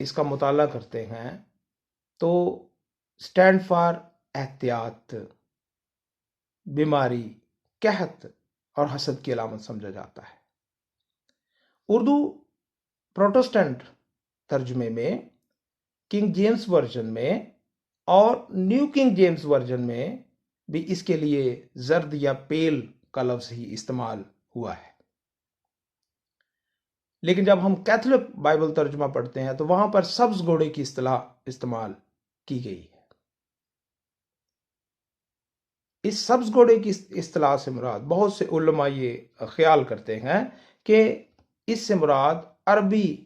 اس کا مطالعہ کرتے ہیں تو اسٹینڈ فار احتیاط، بیماری، قحط اور حسد کی علامت سمجھا جاتا ہے۔ اردو پروٹسٹنٹ ترجمے میں، کنگ جیمز ورژن میں اور نیو کنگ جیمز ورژن میں بھی اس کے لیے زرد یا پیل کا لفظ ہی استعمال ہوا ہے، لیکن جب ہم کیتھولک بائبل ترجمہ پڑھتے ہیں تو وہاں پر سبز گھوڑے کی اصطلاح استعمال کی گئی ہے۔ اس سبز گھوڑے کی اصطلاح سے مراد، بہت سے علماء یہ خیال کرتے ہیں کہ اس سے مراد عربی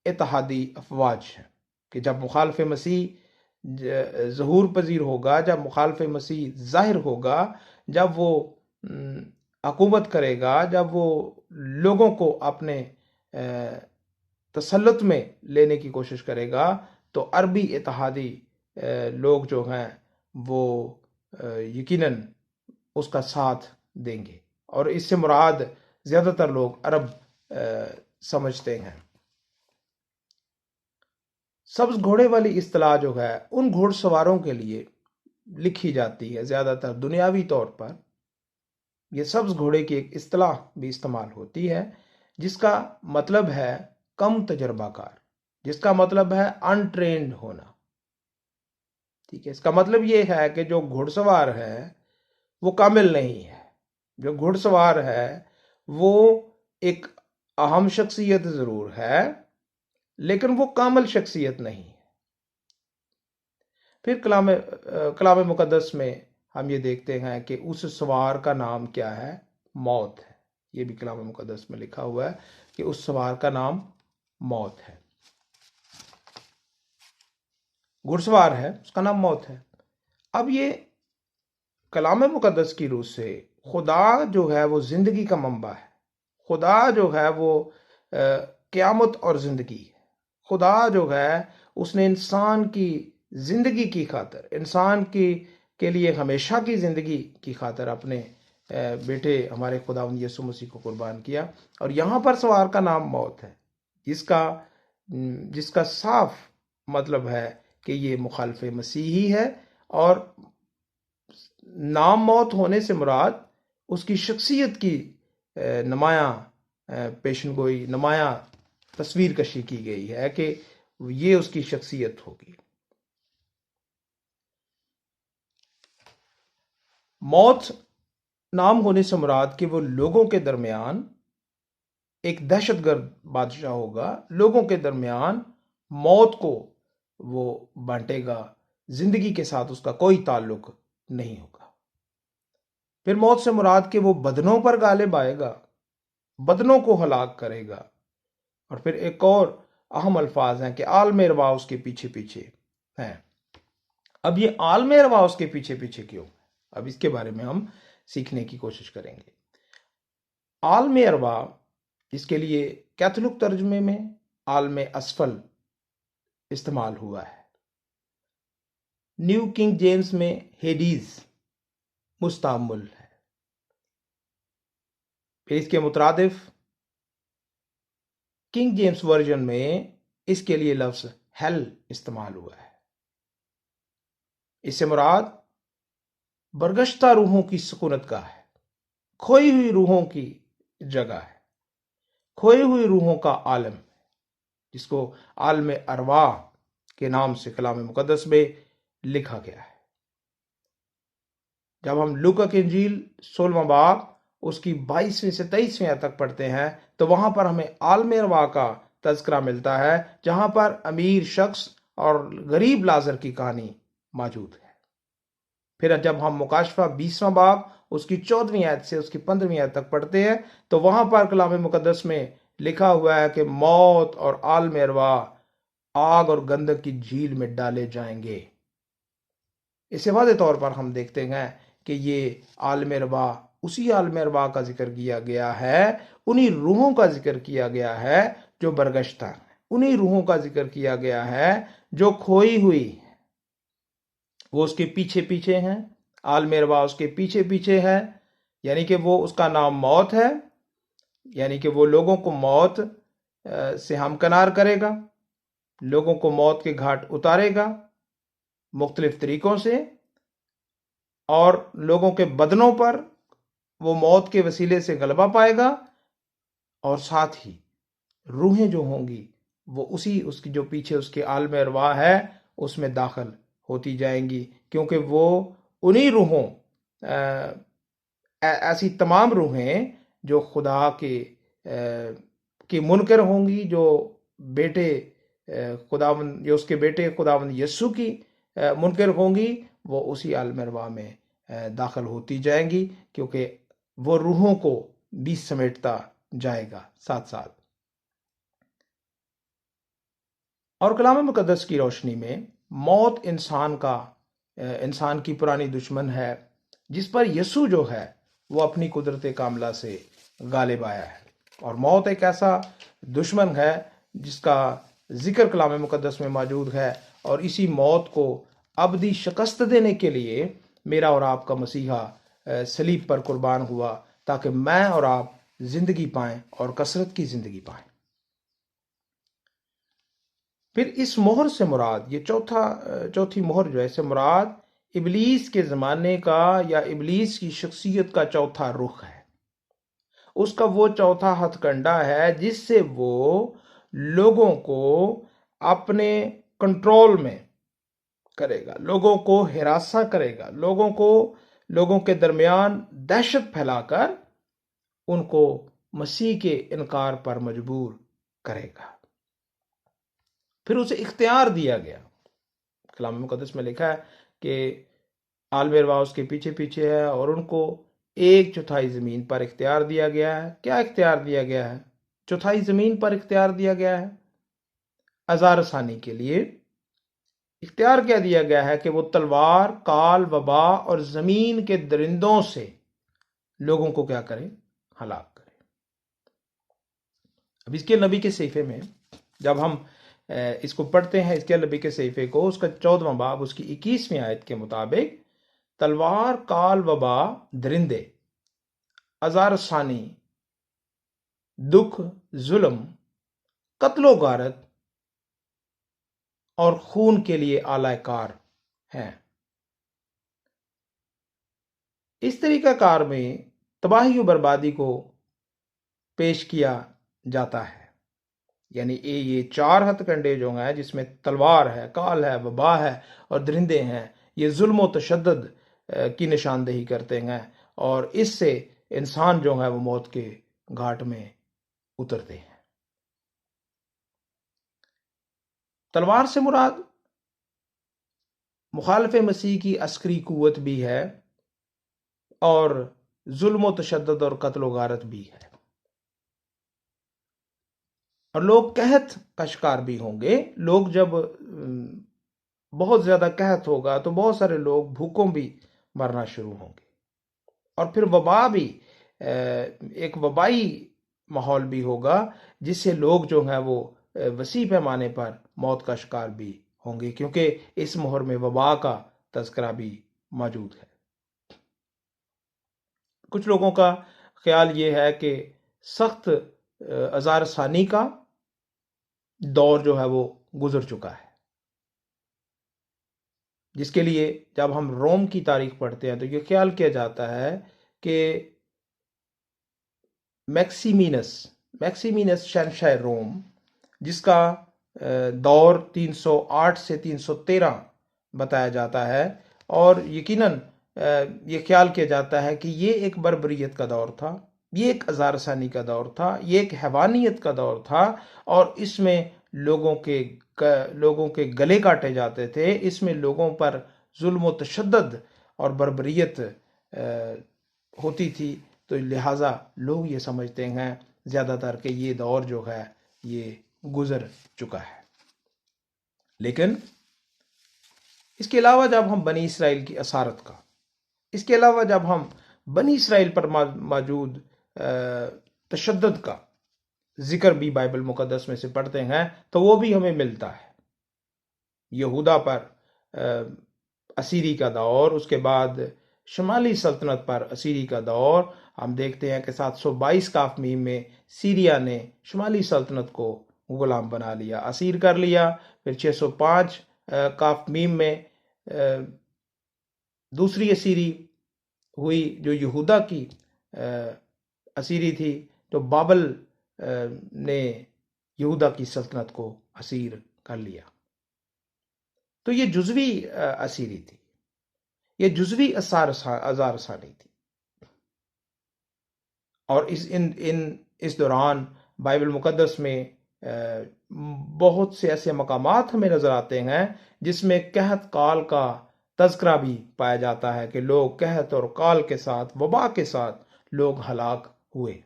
اتحادی افواج ہیں، کہ جب مخالف مسیح ظہور پذیر ہوگا، جب مخالف مسیح ظاہر ہوگا، جب وہ حکومت کرے گا، جب وہ لوگوں کو اپنے تسلط میں لینے کی کوشش کرے گا، تو عربی اتحادی لوگ جو ہیں وہ یقیناً اس کا ساتھ دیں گے، اور اس سے مراد زیادہ تر لوگ عرب سمجھتے ہیں۔ سبز گھوڑے والی اصطلاح جو ہے ان گھوڑ سواروں کے لیے لکھی جاتی ہے، زیادہ تر دنیاوی طور پر یہ سبز گھوڑے کی ایک اصطلاح بھی استعمال ہوتی ہے جس کا مطلب ہے کم تجربہ کار، جس کا مطلب ہے انٹرینڈ ہونا۔ ٹھیک ہے، اس کا مطلب یہ ہے کہ جو گھوڑ سوار ہے وہ کامل نہیں ہے، جو گھوڑ سوار ہے وہ ایک اہم شخصیت ضرور ہے لیکن وہ کامل شخصیت نہیں ہے۔ پھر کلام مقدس میں ہم یہ دیکھتے ہیں کہ اس سوار کا نام کیا ہے؟ موت ہے۔ یہ بھی کلام مقدس میں لکھا ہوا ہے کہ اس سوار کا نام موت ہے، گھڑ سوار ہے، اس کا نام موت ہے۔ اب یہ کلام مقدس کی روح سے خدا جو ہے وہ زندگی کا منبع ہے، خدا جو ہے وہ قیامت اور زندگی ہے، خدا جو ہے اس نے انسان کی زندگی کی خاطر، انسان کے لیے ہمیشہ کی زندگی کی خاطر اپنے بیٹے ہمارے خداوند یسوع مسیح کو قربان کیا، اور یہاں پر سوار کا نام موت ہے، جس کا صاف مطلب ہے کہ یہ مخالف مسیحی ہے، اور نام موت ہونے سے مراد اس کی شخصیت کی نمایاں پیشن گوئی، نمایاں تصویر کشی کی گئی ہے کہ یہ اس کی شخصیت ہوگی۔ موت نام ہونے سے مراد کہ وہ لوگوں کے درمیان ایک دہشت گرد بادشاہ ہوگا، لوگوں کے درمیان موت کو وہ بانٹے گا، زندگی کے ساتھ اس کا کوئی تعلق نہیں ہوگا۔ پھر موت سے مراد کہ وہ بدنوں پر غالب آئے گا، بدنوں کو ہلاک کرے گا، اور پھر ایک اور اہم الفاظ ہیں کہ عالم ارواح اس کے پیچھے پیچھے ہیں۔ اب یہ عالم ارواح اس کے پیچھے پیچھے کیوں؟ اب اس کے بارے میں ہم سیکھنے کی کوشش کریں گے۔ عالم ارواح، اس کے لیے کیتھولک ترجمے میں عالم اسفل استعمال ہوا ہے، نیو کنگ جیمز میں ہیڈیز مستعمل ہے، پھر اس کے مترادف کنگ جیمز ورژن میں اس کے لیے لفظ ہیل استعمال ہوا ہے۔ اس سے مراد برگشتہ روحوں کی سکونت گاہ ہے، کھوئی ہوئی روحوں کی جگہ ہے، کھوئی ہوئی روحوں کا عالم ہے، جس کو عالم ارواح کے نام سے کلام مقدس میں لکھا گیا ہے۔ جب ہم لوکا کی انجیل 16واں باب اس کی 22ویں سے 23ویں آیت تک پڑھتے ہیں تو وہاں پر ہمیں عالم ارواح کا تذکرہ ملتا ہے، جہاں پر امیر شخص اور غریب لازر کی کہانی موجود ہے۔ پھر جب ہم مکاشفہ 20واں باب اس کی 14ویں آیت سے اس کی 15ویں آیت تک پڑھتے ہیں تو وہاں پر کلام مقدس میں لکھا ہوا ہے کہ موت اور عالم ارواح آگ اور گندک کی جھیل میں ڈالے جائیں گے۔ اس سے واضح طور پر ہم دیکھتے ہیں کہ یہ عالم ارواح اسی عالم ارواح کا ذکر کیا گیا ہے، انہی روحوں کا ذکر کیا گیا ہے جو برگشتہ ہیں، انہی روحوں کا ذکر کیا گیا ہے جو کھوئی ہوئی ہیں، وہ اس کے پیچھے پیچھے ہیں، عالم ارواح اس کے پیچھے پیچھے ہے، یعنی کہ وہ اس کا نام موت ہے، یعنی کہ وہ لوگوں کو موت سے ہمکنار کرے گا، لوگوں کو موت کے گھاٹ اتارے گا مختلف طریقوں سے، اور لوگوں کے بدنوں پر وہ موت کے وسیلے سے غلبہ پائے گا، اور ساتھ ہی روحیں جو ہوں گی وہ اس کی جو پیچھے اس کے عالم ارواح ہے اس میں داخل ہوتی جائیں گی، کیونکہ وہ انہی روحوں ایسی تمام روحیں جو خدا کی منکر ہوں گی، جو بیٹے خداوند، جو اس کے بیٹے خداوند یسوع کی منکر ہوں گی، وہ اسی عالم ارواح میں داخل ہوتی جائیں گی، کیونکہ وہ روحوں کو بھی سمیٹتا جائے گا ساتھ ساتھ۔ اور کلام مقدس کی روشنی میں موت انسان کی پرانی دشمن ہے، جس پر یسوع جو ہے وہ اپنی قدرت کاملہ سے غالب آیا ہے۔ اور موت ایک ایسا دشمن ہے جس کا ذکر کلام مقدس میں موجود ہے، اور اسی موت کو ابدی شکست دینے کے لیے میرا اور آپ کا مسیحا صلیب پر قربان ہوا، تاکہ میں اور آپ زندگی پائیں اور کثرت کی زندگی پائیں۔ پھر اس مہر سے مراد، یہ چوتھی مہر جو ہے، اس سے مراد ابلیس کے زمانے کا یا ابلیس کی شخصیت کا چوتھا رخ ہے، اس کا وہ چوتھا ہتھ کنڈا ہے جس سے وہ لوگوں کو اپنے کنٹرول میں کرے گا، لوگوں کو ہراساں کرے گا، لوگوں کے درمیان دہشت پھیلا کر ان کو مسیح کے انکار پر مجبور کرے گا۔ پھر اسے اختیار دیا گیا، کلام مقدس میں لکھا ہے کہ عالم ارواح اس کے پیچھے پیچھے ہے، اور ان کو 1/4 زمین پر اختیار دیا گیا ہے۔ کیا اختیار دیا گیا ہے؟ 1/4 زمین پر اختیار دیا گیا ہے عذاب رسانی کے لیے۔ اختیار کیا دیا گیا ہے کہ وہ تلوار، کال، وبا اور زمین کے درندوں سے لوگوں کو کیا کرے؟ ہلاک کرے۔ اب اس کے نبی کے صحیفے میں جب ہم اس کو پڑھتے ہیں، اس کے نبی کے صحیفے کو، اس کا 14واں باب اس کی 21ویں آیت کے مطابق تلوار، کال، وبا، درندے، عذاب رسانی، دکھ، ظلم، قتل و غارت اور خون کے لیے آلہ کار ہیں۔ اس طریقہ کار میں تباہی و بربادی کو پیش کیا جاتا ہے، یعنی یہ 4 ہتھ کنڈے جو ہیں، جس میں تلوار ہے، کال ہے، وبا ہے اور درندے ہیں، یہ ظلم و تشدد کی نشاندہی کرتے ہیں، اور اس سے انسان جو ہے وہ موت کے گھاٹ میں اترتے ہیں۔ تلوار سے مراد مخالف مسیح کی عسکری قوت بھی ہے، اور ظلم و تشدد اور قتل و غارت بھی ہے، اور لوگ قحط کا شکار بھی ہوں گے۔ لوگ جب بہت زیادہ قحط ہوگا تو بہت سارے لوگ بھوکوں بھی مرنا شروع ہوں گے، اور پھر وبا بھی، ایک وبائی ماحول بھی ہوگا، جس سے لوگ جو ہیں وہ وسیع پیمانے پر موت کا شکار بھی ہوں گے، کیونکہ اس مہر میں وبا کا تذکرہ بھی موجود ہے۔ کچھ لوگوں کا خیال یہ ہے کہ سخت عذاب رسانی کا دور جو ہے وہ گزر چکا ہے، جس کے لیے جب ہم روم کی تاریخ پڑھتے ہیں تو یہ خیال کیا جاتا ہے کہ میکسیمینس شہنشاہ روم، جس کا دور 308 سے 313 بتایا جاتا ہے، اور یقیناً یہ خیال کیا جاتا ہے کہ یہ ایک بربریت کا دور تھا، یہ ایک عذاب رسانی کا دور تھا، یہ ایک حیوانیت کا دور تھا، اور اس میں لوگوں کے گلے کاٹے جاتے تھے، اس میں لوگوں پر ظلم و تشدد اور بربریت ہوتی تھی، تو لہٰذا لوگ یہ سمجھتے ہیں زیادہ تر کہ یہ دور جو ہے یہ گزر چکا ہے۔ لیکن اس کے علاوہ جب ہم بنی اسرائیل کی اسارت کا، اس کے علاوہ جب ہم بنی اسرائیل پر موجود تشدد کا ذکر بھی بائبل مقدس میں سے پڑھتے ہیں تو وہ بھی ہمیں ملتا ہے۔ یہودا پر اسیری کا دور، اس کے بعد شمالی سلطنت پر اسیری کا دور، ہم دیکھتے ہیں کہ 722 قاف میم میں سیریا نے شمالی سلطنت کو غلام بنا لیا، اسیر کر لیا۔ پھر 605 کاف میم میں دوسری اسیری ہوئی جو یہودا کی اسیری تھی، تو بابل نے یہودا کی سلطنت کو اسیر کر لیا۔ تو یہ جزوی اسیری تھی، یہ جزوی ازار ثانی تھی۔ اور اس دوران بائبل مقدس میں بہت سے ایسے مقامات ہمیں نظر آتے ہیں جس میں قحط کال کا تذکرہ بھی پایا جاتا ہے کہ لوگ قحط اور کال کے ساتھ، وبا کے ساتھ لوگ ہلاک ہوئے۔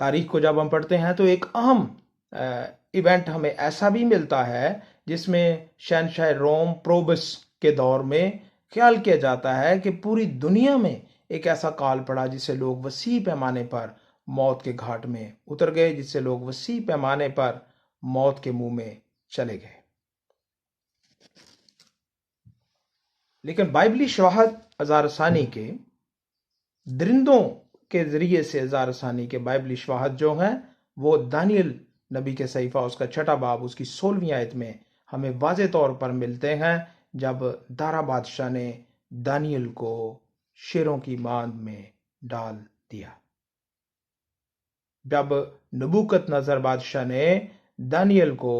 تاریخ کو جب ہم پڑھتے ہیں تو ایک اہم ایونٹ ہمیں ایسا بھی ملتا ہے جس میں شہنشاہ روم پروبس کے دور میں خیال کیا جاتا ہے کہ پوری دنیا میں ایک ایسا کال پڑا جس سے لوگ وسیع پیمانے پر موت کے گھاٹ میں اتر گئے، جس سے لوگ وسیع پیمانے پر موت کے منہ میں چلے گئے۔ لیکن بائبلی شواہد ازار ثانی کے درندوں کے ذریعے سے ازار ثانی کے بائبلی شواہد جو ہیں وہ دانیل نبی کے صحیفہ اس کا 6 باب اس کی 16ویں آیت میں ہمیں واضح طور پر ملتے ہیں، جب دارا بادشاہ نے دانیل کو شیروں کی ماند میں ڈال دیا۔ جب نبوکت نظر بادشاہ نے دانیل کو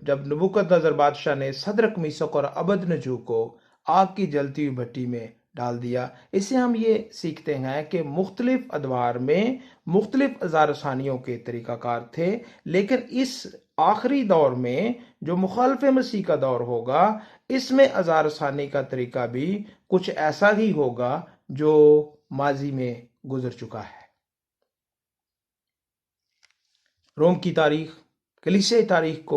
جب نبوکت نظر بادشاہ نے صدرک میثاق اور ابدنجو کو آگ کی جلتی ہوئی بھٹی میں ڈال دیا، اس سے ہم یہ سیکھتے ہیں کہ مختلف ادوار میں مختلف ازار ثانیوں کے طریقہ کار تھے، لیکن اس آخری دور میں جو مخالف مسیح کا دور ہوگا، اس میں ازار ثانی کا طریقہ بھی کچھ ایسا ہی ہوگا جو ماضی میں گزر چکا ہے۔ روم کی تاریخ، کلیسیائی تاریخ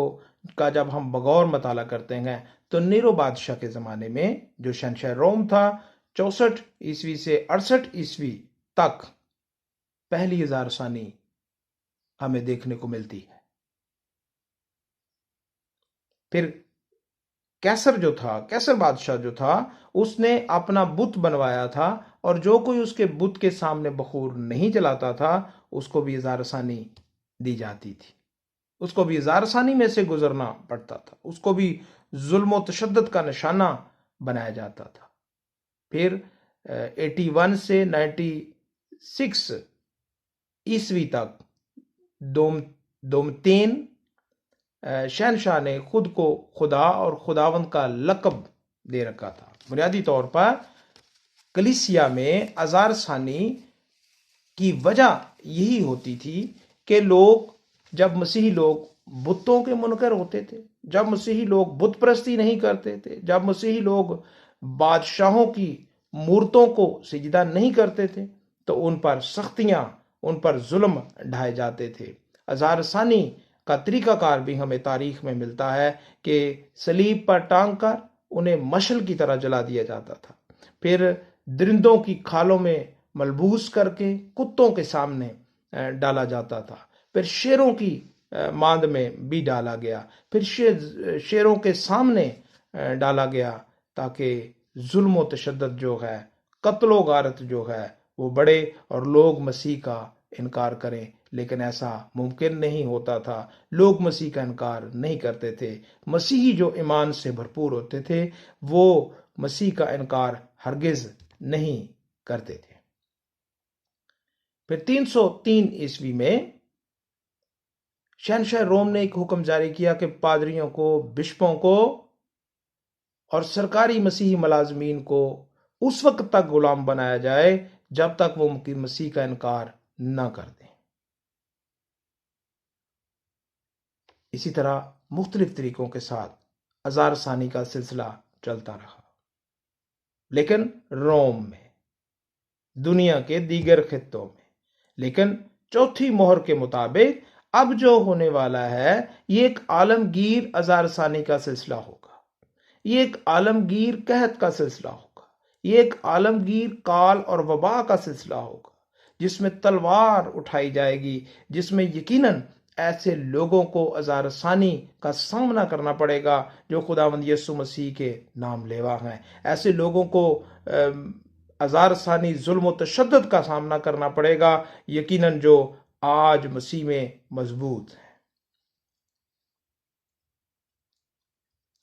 کا جب ہم بغور مطالعہ کرتے ہیں تو نیرو بادشاہ کے زمانے میں جو شہنشاہ روم تھا، 64 عیسوی سے 68 عیسوی تک پہلی ازار ثانی ہمیں دیکھنے کو ملتی ہے۔ پھر کیسر بادشاہ جو تھا اس نے اپنا بت بنوایا تھا، اور جو کوئی اس کے بت کے سامنے بخور نہیں جلاتا تھا اس کو بھی ازار ثانی دی جاتی تھی، اس کو بھی ازار ثانی میں سے گزرنا پڑتا تھا، اس کو بھی ظلم و تشدد کا نشانہ بنایا جاتا تھا۔ پھر 81 سے 96 عیسوی تک دومتین شہنشاہ نے خود کو خدا اور خداوند کا لقب دے رکھا تھا۔ بنیادی طور پر کلیسیا میں ازار ثانی کی وجہ یہی ہوتی تھی کہ جب مسیحی لوگ بتوں کے منکر ہوتے تھے، جب مسیحی لوگ بت پرستی نہیں کرتے تھے، جب مسیحی لوگ بادشاہوں کی مورتوں کو سجدہ نہیں کرتے تھے، تو ان پر سختیاں، ان پر ظلم ڈھائے جاتے تھے۔ ازار ثانی کا طریقہ کار بھی ہمیں تاریخ میں ملتا ہے کہ صلیب پر ٹانگ کر انہیں مشل کی طرح جلا دیا جاتا تھا، پھر درندوں کی کھالوں میں ملبوس کر کے کتوں کے سامنے ڈالا جاتا تھا، پھر شیروں کی ماند میں بھی ڈالا گیا، پھر شیروں کے سامنے ڈالا گیا تاکہ ظلم و تشدد جو ہے، قتل و غارت جو ہے وہ بڑھے اور لوگ مسیح کا انکار کریں، لیکن ایسا ممکن نہیں ہوتا تھا۔ لوگ مسیح کا انکار نہیں کرتے تھے۔ مسیحی جو ایمان سے بھرپور ہوتے تھے وہ مسیح کا انکار ہرگز نہیں کرتے تھے۔ پھر 303 عیسوی میں شہنشاہ روم نے ایک حکم جاری کیا کہ پادریوں کو، بشپوں کو اور سرکاری مسیحی ملازمین کو اس وقت تک غلام بنایا جائے جب تک وہ مسیح کا انکار نہ کر دیں۔ اسی طرح مختلف طریقوں کے ساتھ ازار ثانی کا سلسلہ چلتا رہا، لیکن روم میں، دنیا کے دیگر خطوں میں۔ لیکن چوتھی مہر کے مطابق اب جو ہونے والا ہے یہ ایک عالمگیر ازار ثانی کا سلسلہ ہوگا، یہ ایک عالمگیر قحط کا سلسلہ ہوگا، یہ ایک عالمگیر کال اور وبا کا سلسلہ ہوگا، جس میں تلوار اٹھائی جائے گی، جس میں یقیناً ایسے لوگوں کو ازار ثانی کا سامنا کرنا پڑے گا جو خداوند یسوع مسیح کے نام لیوا ہیں۔ ایسے لوگوں کو ہزار ثانی ظلم و تشدد کا سامنا کرنا پڑے گا، یقیناً جو آج مسیح میں مضبوط ہے۔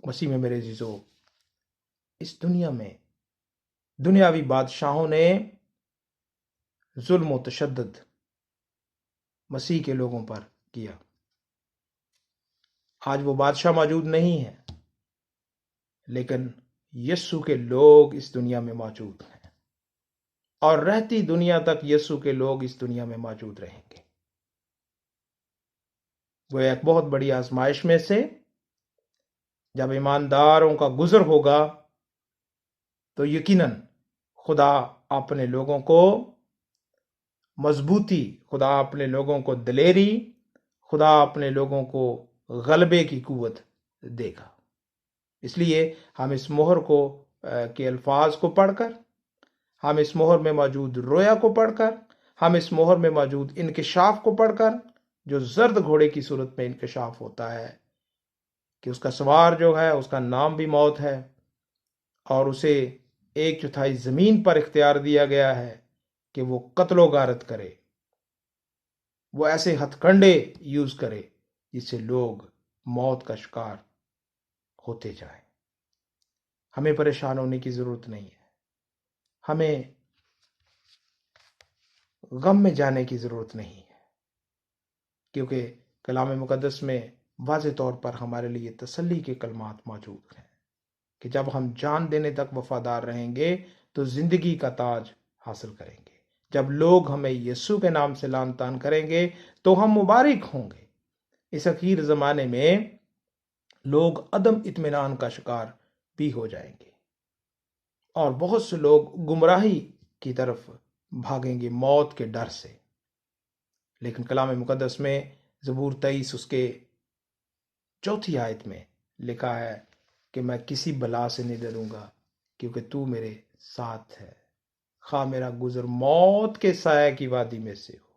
مسیح میں میرے عزیزو، اس دنیا میں دنیاوی بادشاہوں نے ظلم و تشدد مسیح کے لوگوں پر کیا۔ آج وہ بادشاہ موجود نہیں ہے، لیکن یسوع کے لوگ اس دنیا میں موجود ہیں، اور رہتی دنیا تک یسوع کے لوگ اس دنیا میں موجود رہیں گے۔ وہ ایک بہت بڑی آزمائش میں سے جب ایمانداروں کا گزر ہوگا تو یقیناً خدا اپنے لوگوں کو مضبوطی، خدا اپنے لوگوں کو دلیری، خدا اپنے لوگوں کو غلبے کی قوت دے گا۔ اس لیے ہم اس مہر کے الفاظ کو پڑھ کر، ہم اس مہر میں موجود رویا کو پڑھ کر، ہم اس مہر میں موجود انکشاف کو پڑھ کر، جو زرد گھوڑے کی صورت میں انکشاف ہوتا ہے کہ اس کا سوار جو ہے اس کا نام بھی موت ہے، اور اسے 1/4 زمین پر اختیار دیا گیا ہے کہ وہ قتل و غارت کرے، وہ ایسے ہتھ کنڈے یوز کرے جس سے لوگ موت کا شکار ہوتے جائیں۔ ہمیں پریشان ہونے کی ضرورت نہیں ہے، ہمیں غم میں جانے کی ضرورت نہیں ہے، کیونکہ کلام مقدس میں واضح طور پر ہمارے لیے تسلی کے کلمات موجود ہیں کہ جب ہم جان دینے تک وفادار رہیں گے تو زندگی کا تاج حاصل کریں گے۔ جب لوگ ہمیں یسوع کے نام سے لعن طعن کریں گے تو ہم مبارک ہوں گے۔ اس اخیر زمانے میں لوگ عدم اطمینان کا شکار بھی ہو جائیں گے، اور بہت سے لوگ گمراہی کی طرف بھاگیں گے موت کے ڈر سے۔ لیکن کلام مقدس میں زبور 23 اس کے 4 آیت میں لکھا ہے کہ میں کسی بلا سے نہیں ڈروں گا کیونکہ تو میرے ساتھ ہے، خواہ میرا گزر موت کے سائے کی وادی میں سے ہو۔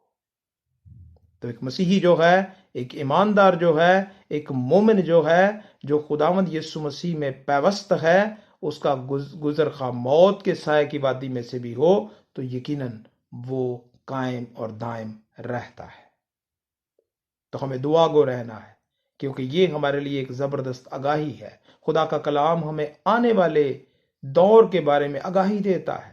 تو ایک مسیحی جو ہے، ایک ایماندار جو ہے، ایک مومن جو ہے، جو خداوند یسوع مسیح میں پیوست ہے، اس کا گزر خواہ موت کے سائے کی وادی میں سے بھی ہو تو یقیناً وہ قائم اور دائم رہتا ہے۔ تو ہمیں دعا گو رہنا ہے، کیونکہ یہ ہمارے لیے ایک زبردست آگاہی ہے۔ خدا کا کلام ہمیں آنے والے دور کے بارے میں آگاہی دیتا ہے۔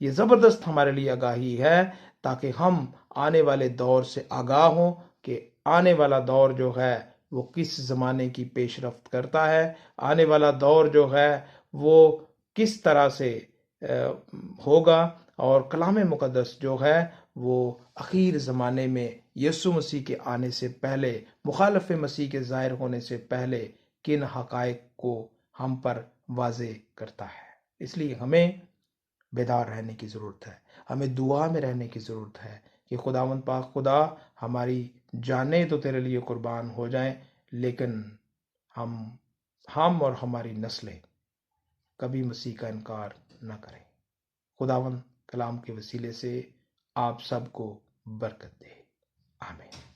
یہ زبردست ہمارے لیے آگاہی ہے تاکہ ہم آنے والے دور سے آگاہ ہوں کہ آنے والا دور جو ہے وہ کس زمانے کی پیش رفت کرتا ہے، آنے والا دور جو ہے وہ کس طرح سے ہوگا، اور کلام مقدس جو ہے وہ اخیر زمانے میں یسوع مسیح کے آنے سے پہلے، مخالف مسیح کے ظاہر ہونے سے پہلے کن حقائق کو ہم پر واضح کرتا ہے۔ اس لیے ہمیں بیدار رہنے کی ضرورت ہے، ہمیں دعا میں رہنے کی ضرورت ہے کہ خداوند پاک خدا ہماری جانیں تو تیرے لیے قربان ہو جائیں، لیکن ہم اور ہماری نسلیں کبھی مسیح کا انکار نہ کریں۔ خداوند کلام کے وسیلے سے آپ سب کو برکت دے، آمین۔